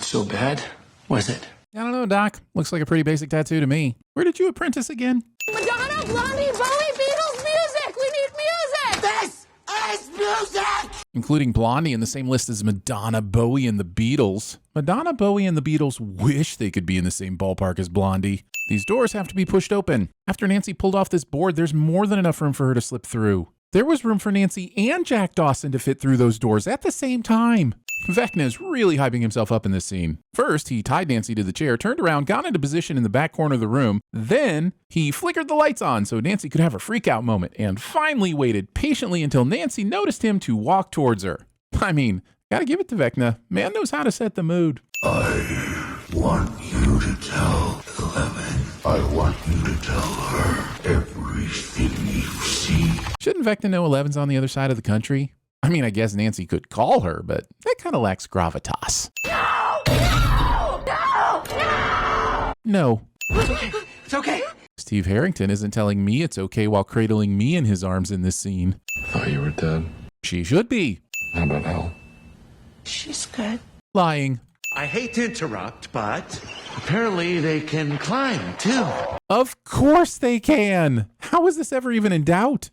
so bad, was it? I don't know, Doc. Looks like a pretty basic tattoo to me. Where did you apprentice again? Madonna, Blondie, Bowie, Beatles, music! We need music! This is music! Including Blondie in the same list as Madonna, Bowie, and the Beatles. Madonna, Bowie, and the Beatles wish they could be in the same ballpark as Blondie. These doors have to be pushed open. After Nancy pulled off this board, there's more than enough room for her to slip through. There was room for Nancy and Jack Dawson to fit through those doors at the same time. Vecna is really hyping himself up in this scene. First, he tied Nancy to the chair, turned around, got into position in the back corner of the room. Then, he flickered the lights on so Nancy could have a freak-out moment, and finally waited patiently until Nancy noticed him to walk towards her. I mean, gotta give it to Vecna. Man knows how to set the mood. I want you to tell Eleven. I want you to tell her everything you see. Shouldn't Vecna know Eleven's on the other side of the country? I mean, I guess Nancy could call her, but that kind of lacks gravitas. No! No! No! No! No. It's okay. It's okay. Steve Harrington isn't telling me it's okay while cradling me in his arms in this scene. I thought you were dead. She should be. How about hell? She's good. Lying. I hate to interrupt, but apparently they can climb, too. Of course they can. How is this ever even in doubt?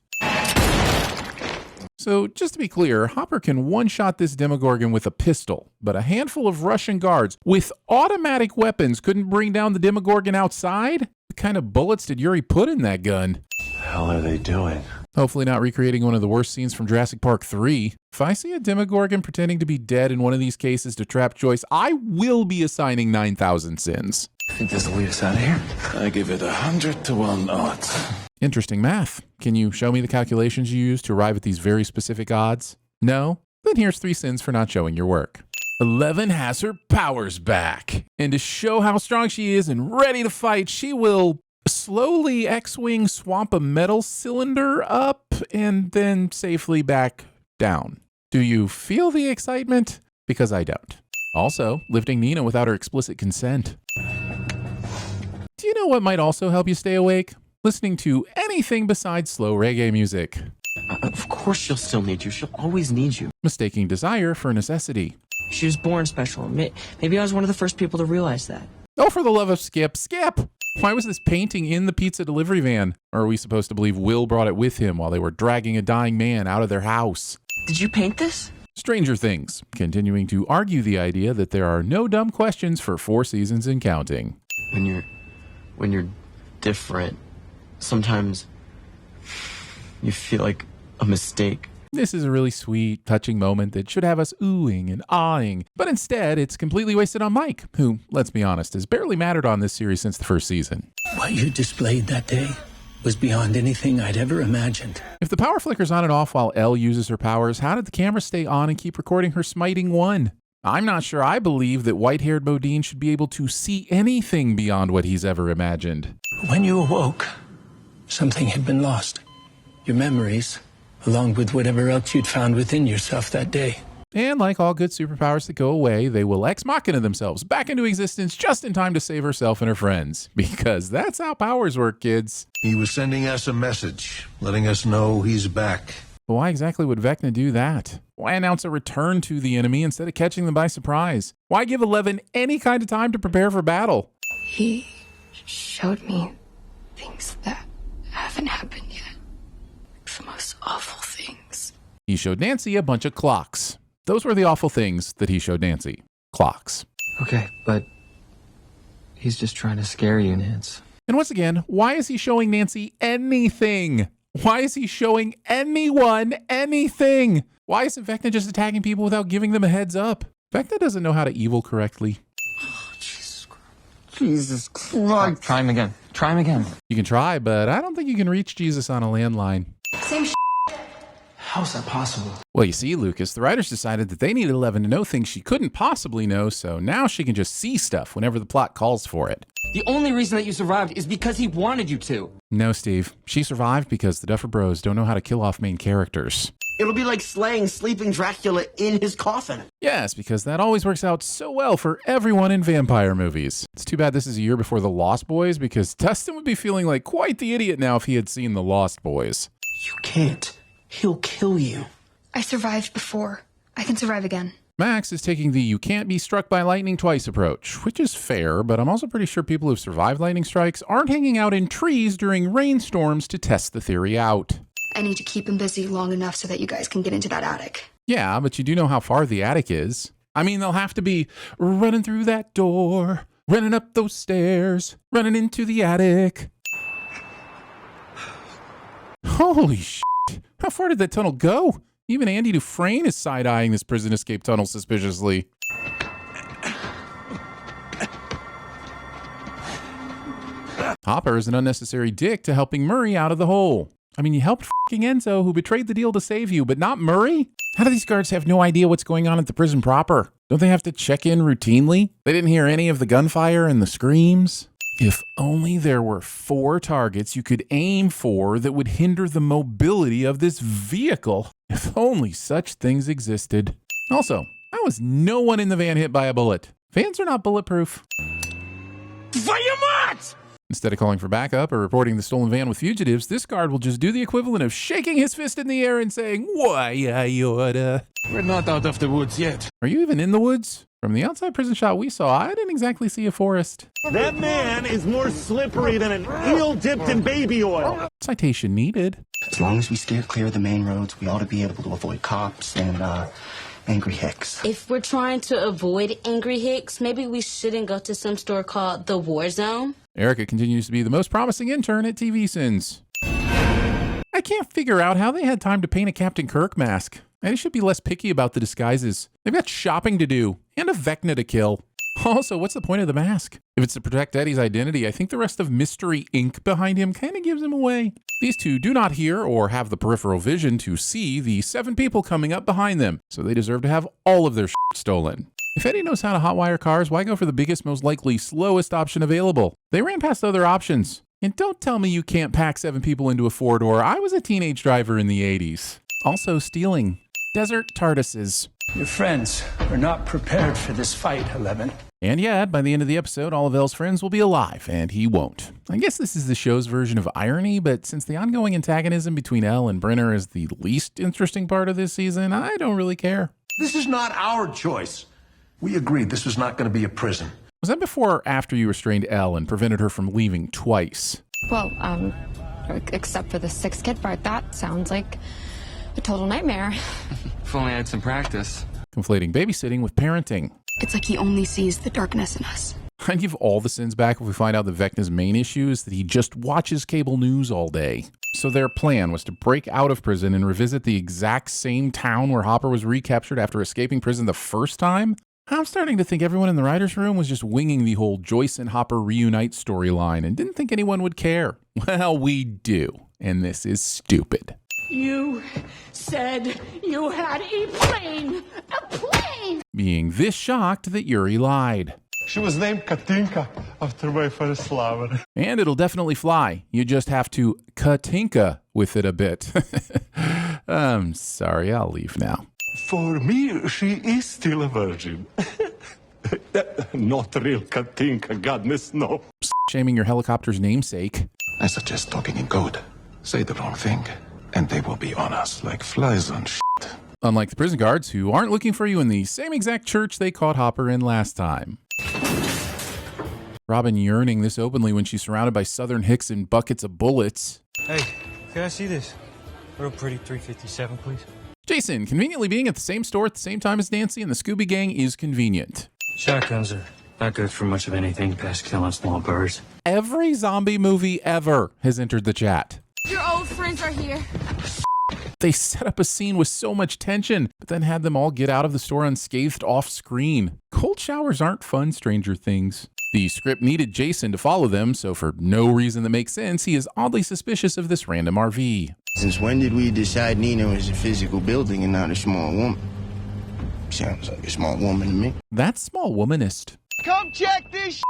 So, just to be clear, Hopper can one-shot this Demogorgon with a pistol, but a handful of Russian guards with automatic weapons couldn't bring down the Demogorgon outside? What kind of bullets did Yuri put in that gun? What the hell are they doing? Hopefully not recreating one of the worst scenes from Jurassic Park 3. If I see a Demogorgon pretending to be dead in one of these cases to trap Joyce, I will be assigning 9,000 sins. I think this will lead us out of here. I give it 100 to 1 odds. Interesting math. Can you show me the calculations you used to arrive at these very specific odds? No? Then here's 3 sins for not showing your work. 11 has her powers back. And to show how strong she is and ready to fight, she will slowly X-Wing swamp a metal cylinder up and then safely back down. Do you feel the excitement? Because I don't. Also, lifting Nina without her explicit consent. Do you know what might also help you stay awake? Listening to anything besides slow reggae music. Of course she'll still need you. She'll always need you. Mistaking desire for necessity. She was born special. Maybe I was one of the first people to realize that. Oh, for the love of Skip. Skip! Why was this painting in the pizza delivery van? Or are we supposed to believe Will brought it with him while they were dragging a dying man out of their house? Did you paint this? Stranger Things, continuing to argue the idea that there are no dumb questions for 4 seasons and counting. When you're different, sometimes you feel like a mistake. This is a really sweet, touching moment that should have us oohing and ahhing, but instead it's completely wasted on Mike, who, let's be honest, has barely mattered on this series since the first season. What you displayed that day was beyond anything I'd ever imagined. If the power flickers on and off while Elle uses her powers, how did the camera stay on and keep recording her smiting one? I'm not sure I believe that white-haired Modine should be able to see anything beyond what he's ever imagined. When you awoke, something had been lost. Your memories, along with whatever else you'd found within yourself that day. And like all good superpowers that go away, they will ex machina themselves back into existence just in time to save herself and her friends. Because that's how powers work, kids. He was sending us a message, letting us know he's back. But why exactly would Vecna do that? Why announce a return to the enemy instead of catching them by surprise? Why give 11 any kind of time to prepare for battle? He showed me things that haven't happened yet. Like the most awful things. He showed Nancy a bunch of clocks. Those were the awful things that he showed Nancy. Clocks. Okay, but he's just trying to scare you, Nance. And once again, why is he showing Nancy anything? Why is he showing anyone anything? Why isn't Vecna just attacking people without giving them a heads up? Vecna doesn't know how to evil correctly. Oh, Jesus Christ. Jesus Christ. Try him again. Try him again. You can try, but I don't think you can reach Jesus on a landline. Same How's that possible? Well, you see, Lucas, the writers decided that they needed 11 to know things she couldn't possibly know, so now she can just see stuff whenever the plot calls for it. The only reason that you survived is because he wanted you to. No, Steve. She survived because the Duffer Bros don't know how to kill off main characters. It'll be like slaying sleeping Dracula in his coffin. Yes, because that always works out so well for everyone in vampire movies. It's too bad this is a year before The Lost Boys, because Dustin would be feeling like quite the idiot now if he had seen The Lost Boys. You can't. He'll kill you. I survived before. I can survive again. Max is taking the you can't be struck by lightning twice approach, which is fair, but I'm also pretty sure people who've survived lightning strikes aren't hanging out in trees during rainstorms to test the theory out. I need to keep him busy long enough so that you guys can get into that attic. Yeah, but you do know how far the attic is. I mean, they'll have to be running through that door, running up those stairs, running into the attic. Holy shit. How far did that tunnel go? Even Andy Dufresne is side-eyeing this prison escape tunnel suspiciously. Hopper is an unnecessary dick to helping Murray out of the hole. I mean, you helped f***ing Enzo, who betrayed the deal to save you, but not Murray? How do these guards have no idea what's going on at the prison proper? Don't they have to check in routinely? They didn't hear any of the gunfire and the screams? If only there were 4 targets you could aim for that would hinder the mobility of this vehicle. If only such things existed. Also, how was no one in the van hit by a bullet? Vans are not bulletproof. Instead of calling for backup or reporting the stolen van with fugitives, this guard will just do the equivalent of shaking his fist in the air and saying, "Why, I oughta." We're not out of the woods yet. Are you even in the woods? From the outside prison shot we saw, I didn't exactly see a forest. That man is more slippery than an eel dipped in baby oil. Citation needed. As long as we steer clear of the main roads, we ought to be able to avoid cops and angry hicks. If we're trying to avoid angry hicks, maybe we shouldn't go to some store called the War Zone. Erica continues to be the most promising intern at TVSins. I can't figure out how they had time to paint a Captain Kirk mask. They should be less picky about the disguises. They've got shopping to do and a Vecna to kill. Also, what's the point of the mask? If it's to protect Eddie's identity, I think the rest of Mystery Inc. behind him kind of gives him away. These two do not hear or have the peripheral vision to see the 7 people coming up behind them, so they deserve to have all of their shit stolen. If Eddie knows how to hotwire cars, why go for the biggest, most likely, slowest option available? They ran past other options. And don't tell me you can't pack 7 people into a 4-door. I was a teenage driver in the 80s. Also stealing desert TARDISes. Your friends are not prepared for this fight, 11. And yet, by the end of the episode, all of Elle's friends will be alive, and he won't. I guess this is the show's version of irony, but since the ongoing antagonism between Elle and Brenner is the least interesting part of this season, I don't really care. This is not our choice. We agreed this was not going to be a prison. Was that before or after you restrained Elle and prevented her from leaving twice? Well, except for the 6 kid part, that sounds like a total nightmare. If only I had some practice. Conflating babysitting with parenting. It's like he only sees the darkness in us. I'd give all the sins back if we find out that Vecna's main issue is that he just watches cable news all day. So their plan was to break out of prison and revisit the exact same town where Hopper was recaptured after escaping prison the first time? I'm starting to think everyone in the writer's room was just winging the whole Joyce and Hopper reunite storyline and didn't think anyone would care. Well, we do, and this is stupid. You said you had a plane! A plane! Being this shocked that Yuri lied. She was named Katinka after my first lover. And it'll definitely fly. You just have to Katinka with it a bit. I'm sorry, I'll leave now. For me, she is still a virgin. Not real Katinka, goodness, no. Shaming your helicopter's namesake. I suggest talking in code. Say the wrong thing, and they will be on us like flies on shit. Unlike the prison guards, who aren't looking for you in the same exact church they caught Hopper in last time. Robin yearning this openly when she's surrounded by Southern hicks and buckets of bullets. Hey, can I see this? Real pretty 357, please. Jason, conveniently being at the same store at the same time as Nancy and the Scooby Gang is convenient. Shotguns are not good for much of anything past killing small birds. Every zombie movie ever has entered the chat. Your old friends are here. They set up a scene with so much tension, but then had them all get out of the store unscathed off screen. Cold showers aren't fun, Stranger Things. The script needed Jason to follow them, so for no reason that makes sense, he is oddly suspicious of this random RV. Since when did we decide Nina was a physical building and not a small woman? Sounds like a small woman to me. That's small womanist. Come check this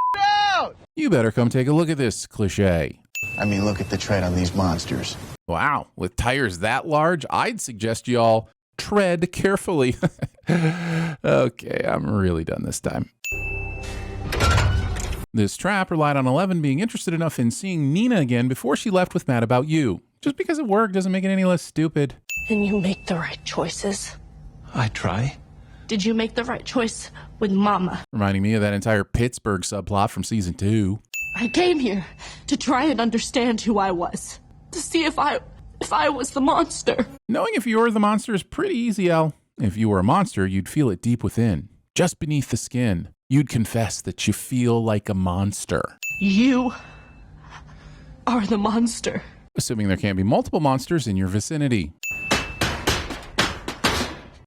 out! You better come take a look at this cliche. I mean, look at the tread on these monsters. Wow, with tires that large, I'd suggest y'all tread carefully. Okay, I'm really done this time. This trap relied on 11 being interested enough in seeing Nina again before she left with Mad About You. Just because it worked doesn't make it any less stupid. And you make the right choices. I try. Did you make the right choice with Mama? Reminding me of that entire Pittsburgh subplot from season 2. I came here to try and understand who I was, to see if I was the monster. Knowing if you're the monster is pretty easy, El. If you were a monster, you'd feel it deep within, just beneath the skin. You'd confess that you feel like a monster. You are the monster. Assuming there can't be multiple monsters in your vicinity.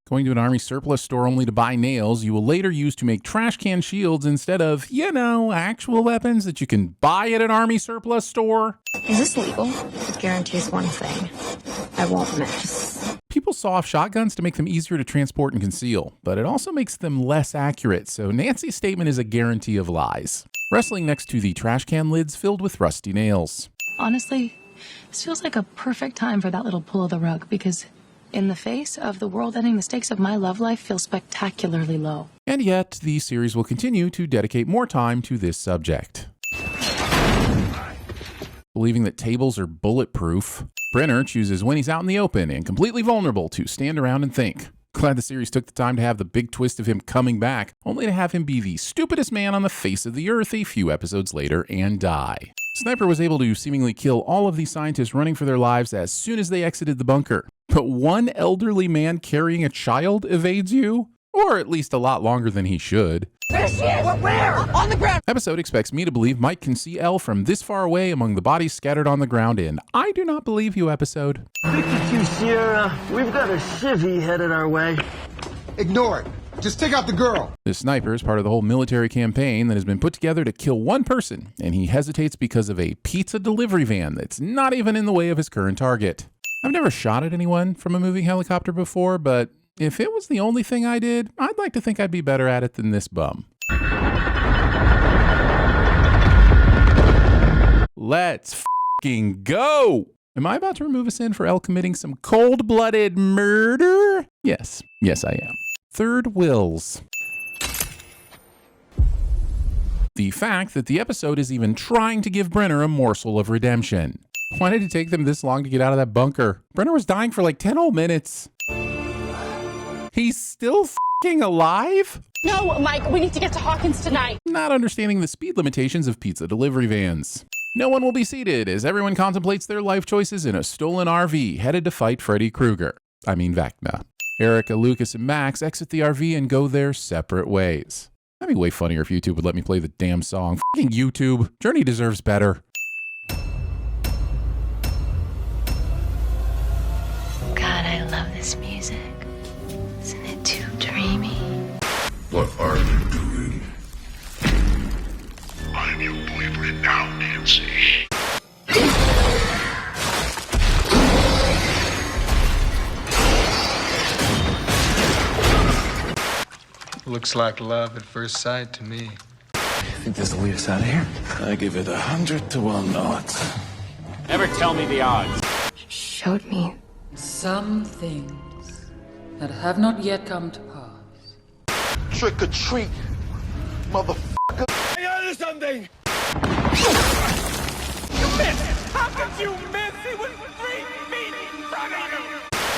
Going to an army surplus store only to buy nails you will later use to make trash can shields instead of, actual weapons that you can buy at an army surplus store. Is this legal? It guarantees one thing. I won't miss. People saw off shotguns to make them easier to transport and conceal, but it also makes them less accurate, so Nancy's statement is a guarantee of lies. Wrestling next to the trash can lids filled with rusty nails. Honestly, this feels like a perfect time for that little pull of the rug, because in the face of the world-ending, the stakes of my love life feel spectacularly low. And yet, the series will continue to dedicate more time to this subject. Believing that tables are bulletproof, Brenner chooses when he's out in the open and completely vulnerable to stand around and think. Glad the series took the time to have the big twist of him coming back, only to have him be the stupidest man on the face of the earth a few episodes later and die. Sniper was able to seemingly kill all of these scientists running for their lives as soon as they exited the bunker. But one elderly man carrying a child evades you? Or at least a lot longer than he should. There she is! Where? On the ground! Episode expects me to believe Mike can see Elle from this far away among the bodies scattered on the ground, and I do not believe you, episode. 52 Sierra, we've got a civvy headed our way. Ignore it. Just take out the girl. This sniper is part of the whole military campaign that has been put together to kill one person, and he hesitates because of a pizza delivery van that's not even in the way of his current target. I've never shot at anyone from a moving helicopter before, but if it was the only thing I did, I'd like to think I'd be better at it than this bum. Let's f***ing go! Am I about to remove a sin for Elle committing some cold-blooded murder? Yes, I am. Third wills. The fact that the episode is even trying to give Brenner a morsel of redemption. Why did it take them this long to get out of that bunker? Brenner was dying for like 10 whole minutes. He's still f***ing alive? No, Mike, we need to get to Hawkins tonight. Not understanding the speed limitations of pizza delivery vans. No one will be seated as everyone contemplates their life choices in a stolen RV headed to fight Freddy Krueger. I mean Vecna. Erica, Lucas, and Max exit the RV and go their separate ways. That'd be way funnier if YouTube would let me play the damn song. F***ing YouTube. Journey deserves better. God, I love this music. Isn't it too dreamy? What are you doing? I'm your boyfriend now, Nancy. Looks like love at first sight to me. Think this will lead us out of here? I give it 100 to 1 odds. Never tell me the odds. Showed me. Some things that have not yet come to pass. Trick or treat, motherfucker. I got something! You missed! How could you miss? It was